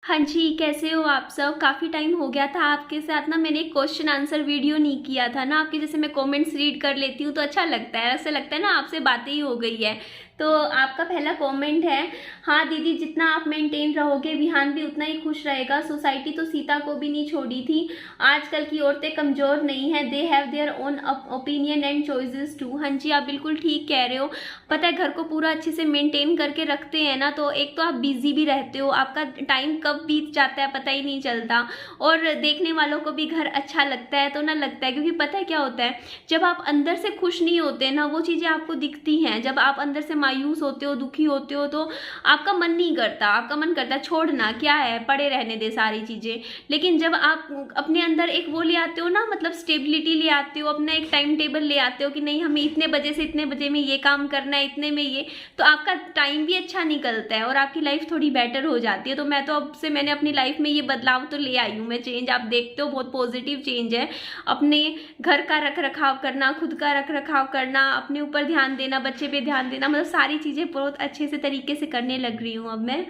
हाँ जी, कैसे हो आप सब? काफ़ी टाइम हो गया था आपके साथ ना, मैंने एक क्वेश्चन आंसर वीडियो नहीं किया था ना। आपके जैसे मैं कमेंट्स रीड कर लेती हूँ तो अच्छा लगता है, ऐसा लगता है ना आपसे बातें ही हो गई है। तो आपका पहला कमेंट है, हाँ दीदी, जितना आप मेंटेन रहोगे विहान भी उतना ही खुश रहेगा। सोसाइटी तो सीता को भी नहीं छोड़ी थी। आजकल की औरतें कमज़ोर नहीं है, they have their own opinion and choices too. हाँ जी, आप बिल्कुल ठीक कह रहे हो। पता है, घर को पूरा अच्छे से मेंटेन करके रखते हैं ना, तो एक तो आप बिजी भी रहते हो, आपका टाइम कब बीत जाता है पता ही नहीं चलता। और देखने वालों को भी घर अच्छा लगता है तो ना लगता है, क्योंकि पता है क्या होता है, जब आप अंदर से खुश नहीं होते ना, वो चीज़ें आपको दिखती हैं। जब आप अंदर से मायूस होते हो, दुखी होते हो, तो आपका मन नहीं करता, आपका मन करता है छोड़ना, क्या है, पड़े रहने दे सारी चीज़ें। लेकिन जब आप अपने अंदर एक वो ले आते हो ना, मतलब स्टेबिलिटी ले आते हो, अपना एक टाइम टेबल ले आते हो कि नहीं, हमें इतने बजे से इतने बजे में ये काम करना है, इतने में ये, तो आपका टाइम भी अच्छा निकलता है और आपकी लाइफ थोड़ी बेटर हो जाती है। तो मैं तो अब से मैंने अपनी लाइफ में ये बदलाव तो ले आई हूँ मैं, चेंज आप देखते हो, बहुत पॉजिटिव चेंज है। अपने घर का रख रखाव करना, खुद का रख रखाव करना, अपने ऊपर ध्यान देना, बच्चे पे ध्यान देना, मतलब सारी चीज़ें बहुत अच्छे से तरीके से करने लग रही हूँ अब मैं।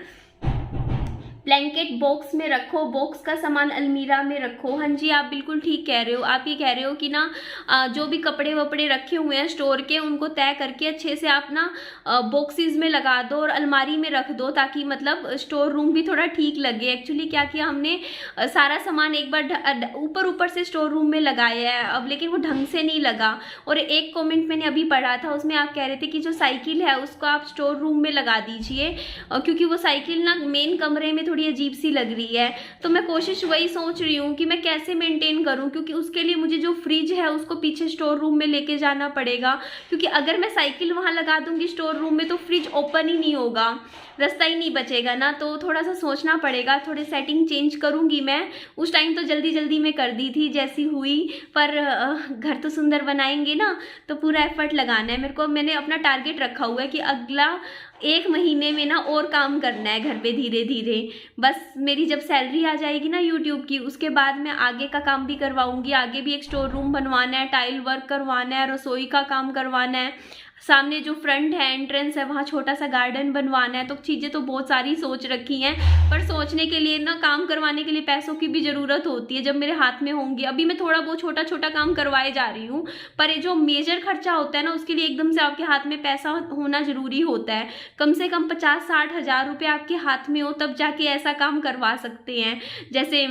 ब्लैंकेट बॉक्स में रखो, बॉक्स का सामान अलमीरा में रखो। हाँ जी, आप बिल्कुल ठीक कह रहे हो। आप ये कह रहे हो कि ना जो भी कपड़े वपड़े रखे हुए हैं स्टोर के, उनको तय करके अच्छे से आप ना बॉक्सेस में लगा दो और अलमारी में रख दो, ताकि मतलब स्टोर रूम भी थोड़ा ठीक लगे। एक्चुअली क्या किया हमने, सारा सामान एक बार ऊपर ऊपर से स्टोर रूम में लगाया है अब, लेकिन वो ढंग से नहीं लगा। और एक कॉमेंट मैंने अभी पढ़ा था, उसमें आप कह रहे थे कि जो साइकिल है उसको आप स्टोर रूम में लगा दीजिए, क्योंकि वो साइकिल ना मेन कमरे में थोड़ी अजीब सी लग रही है। तो मैं कोशिश वही सोच रही हूँ कि मैं कैसे मेंटेन करूँ, क्योंकि उसके लिए मुझे जो फ्रिज है उसको पीछे स्टोर रूम में लेके जाना पड़ेगा, क्योंकि अगर मैं साइकिल वहाँ लगा दूंगी स्टोर रूम में तो फ्रिज ओपन ही नहीं होगा, रास्ता ही नहीं बचेगा ना। तो थोड़ा सा सोचना पड़ेगा, थोड़ी सेटिंग चेंज करूंगी मैं। उस टाइम तो जल्दी जल्दी में कर दी थी जैसी हुई, पर घर तो सुंदर बनाएंगे ना, तो पूरा एफर्ट लगाना है मेरे को। मैंने अपना टारगेट रखा हुआ है कि अगला 1 महीने में ना और काम करना है घर पे धीरे धीरे। बस मेरी जब सैलरी आ जाएगी ना यूट्यूब की, उसके बाद मैं आगे का काम भी करवाऊंगी। आगे भी एक स्टोर रूम बनवाना है, टाइल वर्क करवाना है, रसोई का काम करवाना है, सामने जो फ्रंट है एंट्रेंस है वहाँ छोटा सा गार्डन बनवाना है। तो चीज़ें तो बहुत सारी सोच रखी हैं, पर सोचने के लिए ना, काम करवाने के लिए पैसों की भी ज़रूरत होती है जब मेरे हाथ में होंगी। अभी मैं थोड़ा बहुत छोटा छोटा काम करवाए जा रही हूँ, पर ये जो मेजर खर्चा होता है ना, उसके लिए एकदम से आपके हाथ में पैसा होना ज़रूरी होता है। कम से कम 50-60 हज़ार रुपये आपके हाथ में हो, तब जाके ऐसा काम करवा सकते हैं। जैसे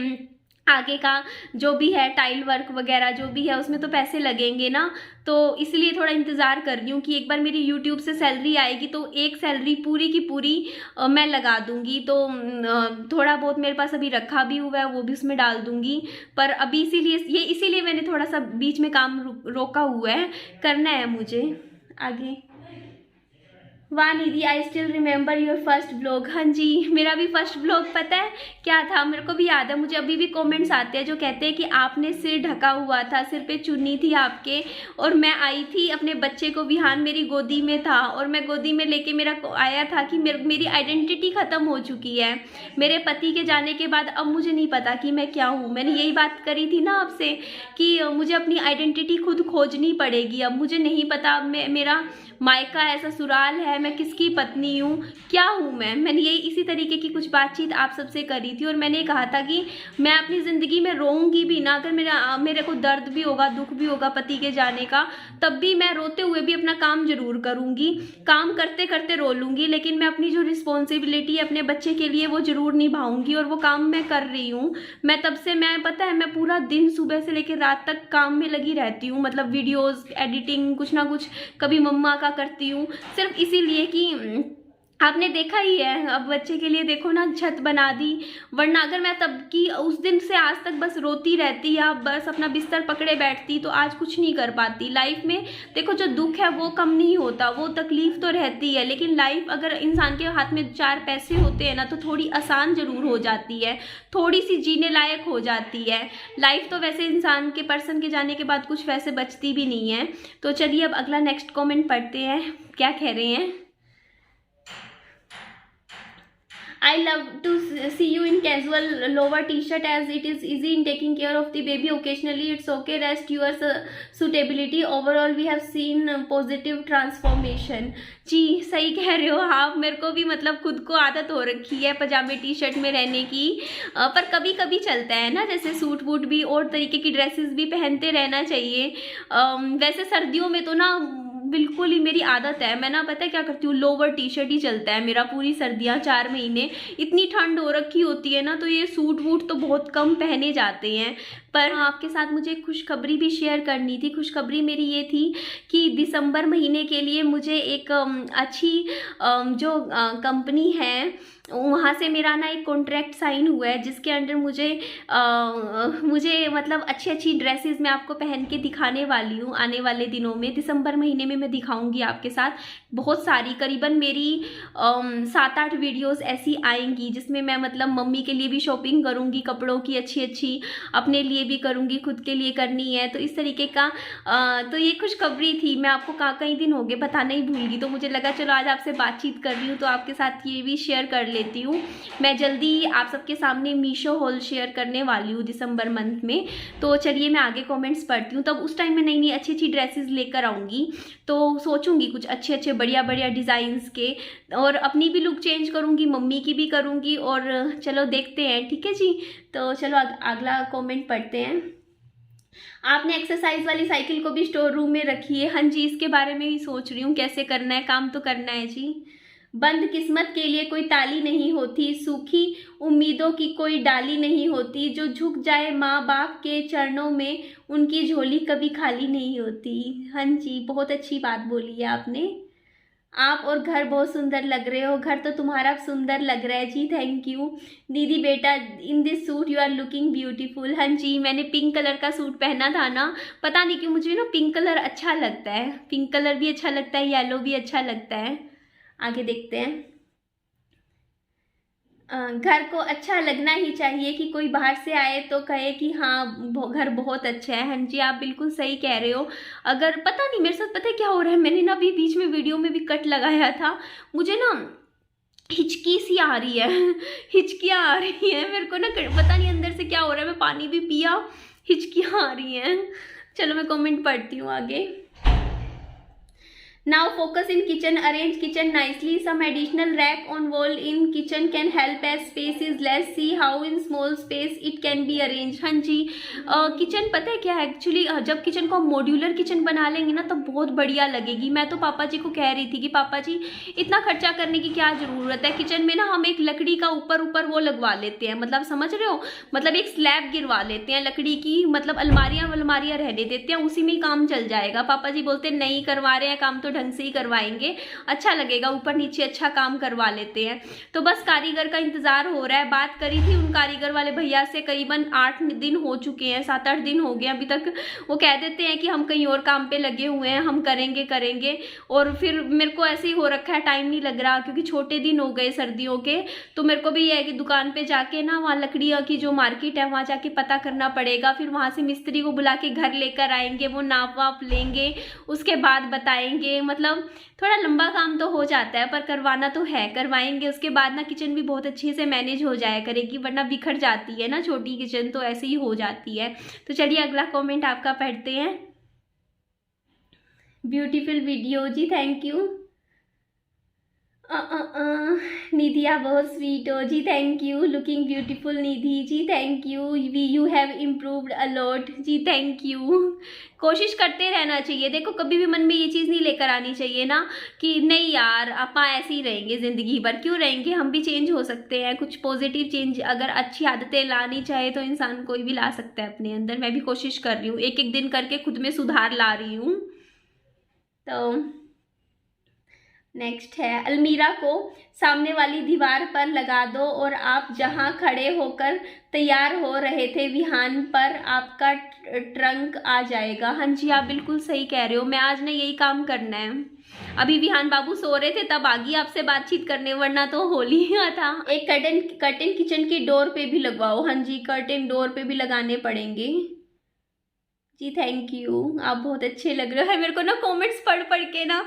आगे का जो भी है टाइल वर्क वगैरह जो भी है, उसमें तो पैसे लगेंगे ना। तो इसलिए थोड़ा इंतज़ार कर रही हूँ कि एक बार मेरी यूट्यूब से सैलरी आएगी तो एक सैलरी पूरी की पूरी मैं लगा दूंगी। तो थोड़ा बहुत मेरे पास अभी रखा भी हुआ है, वो भी उसमें डाल दूंगी। पर अभी इसीलिए मैंने थोड़ा सा बीच में काम रोका हुआ है, करना है मुझे आगे। वाह Nidhi, I still remember your first blog. हाँ जी, मेरा भी फर्स्ट ब्लॉग पता है क्या था, मेरे को भी याद है। मुझे अभी भी कमेंट्स आते हैं जो कहते हैं कि आपने सिर ढका हुआ था, सिर पे चुन्नी थी आपके, और मैं आई थी अपने बच्चे को, विहान मेरी गोदी में था, और मैं गोदी में लेके मेरा आया था कि मेरी आइडेंटिटी खत्म हो चुकी है मेरे पति के जाने के बाद। अब मुझे नहीं पता कि मैं क्या हूँ। मैंने यही बात करी थी ना आपसे कि मुझे अपनी आइडेंटिटी खुद खोजनी पड़ेगी। अब मुझे नहीं पता मेरा मायका है, ससुराल है, मैं किसकी पत्नी हूँ, क्या हूँ मैंने यही इसी तरीके की कुछ बातचीत आप सबसे करी थी। और मैंने कहा था कि मैं अपनी ज़िंदगी में रोऊंगी भी ना, अगर मेरे को दर्द भी होगा, दुख भी होगा पति के जाने का, तब भी मैं रोते हुए भी अपना काम जरूर करूँगी, काम करते करते रो लूँगी, लेकिन मैं अपनी जो रिस्पॉन्सिबिलिटी है अपने बच्चे के लिए वो जरूर निभाऊंगी, और वो काम मैं कर रही हूँ। मैं तब से, मैं पता है, मैं पूरा दिन सुबह से लेकर रात तक काम में लगी रहती हूँ, मतलब वीडियोज़ एडिटिंग, कुछ ना कुछ, कभी मम्मा का करती हूँ, सिर्फ इसीलिए कि आपने देखा ही है। अब बच्चे के लिए देखो ना, छत बना दी, वरना अगर मैं तब की उस दिन से आज तक बस रोती रहती या बस अपना बिस्तर पकड़े बैठती तो आज कुछ नहीं कर पाती लाइफ में। देखो, जो दुख है वो कम नहीं होता, वो तकलीफ तो रहती है, लेकिन लाइफ अगर इंसान के हाथ में 4 पैसे होते हैं ना, तो थोड़ी आसान जरूर हो जाती है, थोड़ी सी जीने लायक हो जाती है लाइफ। तो वैसे इंसान के पर्सन के जाने के बाद कुछ वैसे बचती भी नहीं है। तो चलिए अब अगला नेक्स्ट कॉमेंट पढ़ते हैं, क्या कह रहे हैं। I love to see you in casual lower t-shirt as it is easy in taking care of the baby. Occasionally it's okay. Rest your suitability. Overall we have seen positive transformation. जी सही कह रहे हो आप। मेरे को भी मतलब खुद को आदत हो रखी है पजामे टी शर्ट में रहने की, पर कभी कभी चलता है ना, जैसे सूट वूट भी और तरीके की ड्रेसेस भी पहनते रहना चाहिए। वैसे सर्दियों में तो ना बिल्कुल ही मेरी आदत है, मैं ना पता है क्या करती हूँ, लोवर टी शर्ट ही चलता है मेरा पूरी सर्दियाँ 4 महीने। इतनी ठंड हो रखी होती है ना, तो ये सूट वूट तो बहुत कम पहने जाते हैं। पर आपके साथ मुझे खुशखबरी भी शेयर करनी थी। खुशखबरी मेरी ये थी कि दिसंबर महीने के लिए मुझे एक अच्छी जो कंपनी है वहाँ से मेरा ना एक कॉन्ट्रैक्ट साइन हुआ है, जिसके अंडर मुझे मतलब अच्छी अच्छी ड्रेसेस मैं आपको पहन के दिखाने वाली हूँ आने वाले दिनों में। दिसंबर महीने में मैं दिखाऊंगी आपके साथ बहुत सारी, करीबन मेरी 7-8 वीडियोस ऐसी आएंगी जिसमें मैं मतलब मम्मी के लिए भी शॉपिंग करूँगी कपड़ों की अच्छी अच्छी, अपने लिए भी करूँगी, खुद के लिए करनी है, तो इस तरीके का। तो ये खुशखबरी थी, मैं आपको कई दिन हो गए बताना ही भूल गई, तो मुझे लगा चलो आज आपसे बातचीत कर रही हूँ तो आपके साथ ये भी शेयर कर लेती हूँ। मैं जल्दी आप सबके सामने मीशो हॉल शेयर करने वाली हूँ दिसंबर मंथ में। तो चलिए मैं आगे कमेंट्स पढ़ती हूँ, तब उस टाइम में नई नई अच्छी अच्छी ड्रेसेस लेकर आऊँगी, तो सोचूंगी कुछ अच्छे अच्छे बढ़िया बढ़िया डिज़ाइंस के, और अपनी भी लुक चेंज करूँगी, मम्मी की भी करूँगी, और चलो देखते हैं। ठीक है जी, तो चलो अगला कमेंट पढ़ते हैं। आपने एक्सरसाइज वाली साइकिल को भी स्टोर रूम में रखी है। हाँ जी, इसके बारे में ही सोच रही हूँ कैसे करना है, काम तो करना है जी। बंद किस्मत के लिए कोई ताली नहीं होती, सूखी उम्मीदों की कोई डाली नहीं होती, जो झुक जाए माँ बाप के चरणों में उनकी झोली कभी खाली नहीं होती। हाँ जी, बहुत अच्छी बात बोली है आपने। आप और घर बहुत सुंदर लग रहे हो। घर तो तुम्हारा सुंदर लग रहा है जी, थैंक यू। दीदी बेटा in this suit you are looking beautiful. हाँ जी, मैंने पिंक कलर का सूट पहना था ना, पता नहीं क्यों मुझे ना पिंक कलर अच्छा लगता है, पिंक कलर भी अच्छा लगता है, येलो भी अच्छा लगता है। आगे देखते हैं। घर को अच्छा लगना ही चाहिए कि कोई बाहर से आए तो कहे कि हाँ घर बहुत अच्छा है। हाँ जी, आप बिल्कुल सही कह रहे हो। अगर पता नहीं मेरे साथ पता है क्या हो रहा है, मैंने ना अभी बीच में वीडियो में भी कट लगाया था, मुझे ना हिचकी सी आ रही है हिचकियाँ आ रही है मेरे को ना, पता नहीं अंदर से क्या हो रहा है। मैं पानी भी पिया, हिचकियाँ आ रही हैं। चलो मैं कमेंट पढ़ती हूँ आगे। Now focus in kitchen. Arrange kitchen nicely. Some additional rack on wall in kitchen can help as space is less. See how in small space it can be arranged. हाँ जी, किचन पता है क्या है actually, जब kitchen को modular kitchen बना लेंगे ना तब बहुत बढ़िया लगेगी। मैं तो पापा जी को कह रही थी कि पापा जी इतना खर्चा करने की क्या ज़रूरत है, किचन में ना हम एक लकड़ी का ऊपर वो लगवा लेते हैं, मतलब समझ रहे हो, मतलब एक स्लैब गिरवा लेते हैं लकड़ी की, मतलब अलमारियाँ रहने देते हैं, उसी में ही काम चल जाएगा। पापा जी बोलते नहीं करवा रहे हैं काम तो ढंग से ही करवाएंगे, अच्छा लगेगा, ऊपर नीचे अच्छा काम करवा लेते हैं। तो बस कारीगर का इंतजार हो रहा है। बात करी थी उन कारीगर वाले भैया से, करीबन 8 दिन हो चुके हैं, 7-8 दिन हो गए अभी तक। वो कह देते हैं कि हम कहीं और काम पे लगे हुए हैं, हम करेंगे, और फिर मेरे को ऐसे ही हो रखा है, टाइम नहीं लग रहा क्योंकि छोटे दिन हो गए सर्दियों के। तो मेरे को भी ये है कि दुकान पे जाके ना वहाँ लकड़ियों की जो मार्केट है वहाँ जाके पता करना पड़ेगा, फिर वहाँ से मिस्त्री को बुला के घर लेकर आएंगे, वो नाप वाप लेंगे, उसके बाद बताएंगे। मतलब थोड़ा लंबा काम तो हो जाता है पर करवाना तो है, करवाएंगे। उसके बाद ना किचन भी बहुत अच्छे से मैनेज हो जाया करेगी, वरना बिखर जाती है ना छोटी किचन, तो ऐसे ही हो जाती है। तो चलिए अगला कमेंट आपका पढ़ते हैं। ब्यूटीफुल वीडियो जी, थैंक यू। निधि आप बहुत स्वीट हो जी, thank you. Looking beautiful Nidhi ji, thank you. You have improved a lot जी, थैंक यू। कोशिश करते रहना चाहिए, देखो कभी भी मन में ये चीज़ नहीं लेकर आनी चाहिए ना कि नहीं यार आप ऐसे ही रहेंगे ज़िंदगी भर, क्यों रहेंगे, हम भी चेंज हो सकते हैं। कुछ पॉजिटिव चेंज, अगर अच्छी आदतें लानी चाहे तो इंसान कोई भी ला सकता है अपने अंदर। मैं भी कोशिश कर रही हूँ, एक एक दिन करके खुद में सुधार ला रही हूँ। तो नेक्स्ट है, अलमीरा को सामने वाली दीवार पर लगा दो और आप जहां खड़े होकर तैयार हो रहे थे विहान पर आपका ट्रंक आ जाएगा। हाँ जी, आप बिल्कुल सही कह रहे हो, मैं आज ना यही काम करना है। अभी विहान बाबू सो रहे थे तब आ गई आपसे बातचीत करने, वरना तो होली था। एक कर्टन किचन की डोर पे भी लगवाओ। हाँ जी, कर्टन डोर पे भी लगाने पड़ेंगे। जी थैंक यू। आप बहुत अच्छे लग रहे हो। मेरे को ना कमेंट्स पढ़ पढ़ के ना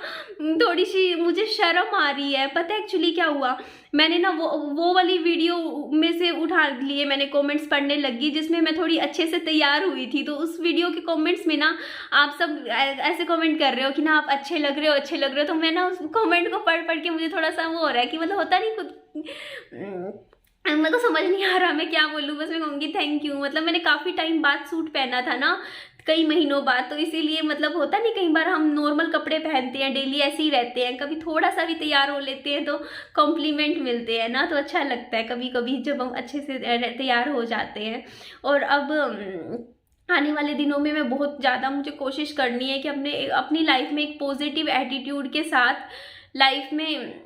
थोड़ी सी मुझे शर्म आ रही है। पता है एक्चुअली क्या हुआ, मैंने ना वो वाली वीडियो में से उठा लिए, मैंने कमेंट्स पढ़ने लगी जिसमें मैं थोड़ी अच्छे से तैयार हुई थी। तो उस वीडियो के कमेंट्स में ना आप सब ऐसे कमेंट कर रहे हो कि ना आप अच्छे लग रहे हो, अच्छे लग रहे हो। तो मैं ना उस कमेंट को पढ़ पढ़ के मुझे थोड़ा सा वो हो रहा है कि मतलब होता नहीं खुद, मेरे को समझ नहीं आ रहा मैं क्या बोलूँ। बस मैं कहूँगी थैंक यू। मतलब मैंने काफ़ी टाइम बाद सूट पहना था ना, कई महीनों बाद, तो इसीलिए मतलब होता नहीं, कई बार हम नॉर्मल कपड़े पहनते हैं, डेली ऐसे ही रहते हैं, कभी थोड़ा सा भी तैयार हो लेते हैं तो कॉम्प्लीमेंट मिलते हैं ना, तो अच्छा लगता है कभी कभी जब हम अच्छे से तैयार हो जाते हैं। और अब आने वाले दिनों में मैं बहुत ज़्यादा, मुझे कोशिश करनी है कि अपनी लाइफ में एक पॉजिटिव एटीट्यूड के साथ लाइफ में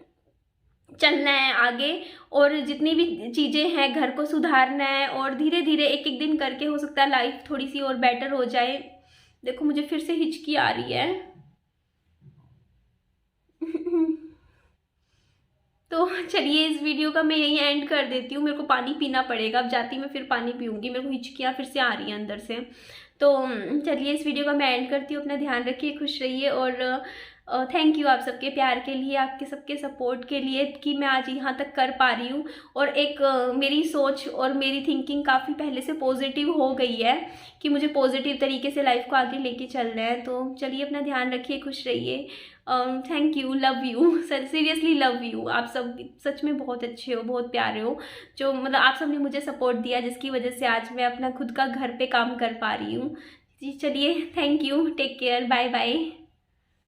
चलना है आगे, और जितनी भी चीज़ें हैं घर को सुधारना है, और धीरे धीरे एक एक दिन करके हो सकता है लाइफ थोड़ी सी और बेटर हो जाए। देखो मुझे फिर से हिचकी आ रही है। तो चलिए इस वीडियो का मैं यही एंड कर देती हूँ। मेरे को पानी पीना पड़ेगा, अब जाती मैं फिर पानी पीऊँगी, मेरे को हिचकियाँ फिर से आ रही हैं अंदर से। तो चलिए इस वीडियो का मैं एंड करती हूँ। अपना ध्यान रखिए, खुश रहिए, और थैंक यू आप सबके प्यार के लिए, आपके सबके सपोर्ट के लिए कि मैं आज यहाँ तक कर पा रही हूँ। और एक मेरी सोच और मेरी थिंकिंग काफ़ी पहले से पॉजिटिव हो गई है कि मुझे पॉजिटिव तरीके से लाइफ को आगे लेके चलना है। तो चलिए अपना ध्यान रखिए, खुश रहिए। Thank you, love you, seriously love you. आप सब सच में बहुत अच्छे हो, बहुत प्यारे हो, जो मतलब आप सब ने मुझे सपोर्ट दिया जिसकी वजह से आज मैं अपना खुद का घर पे काम कर पा रही हूँ। जी चलिए, thank you, take care, bye bye.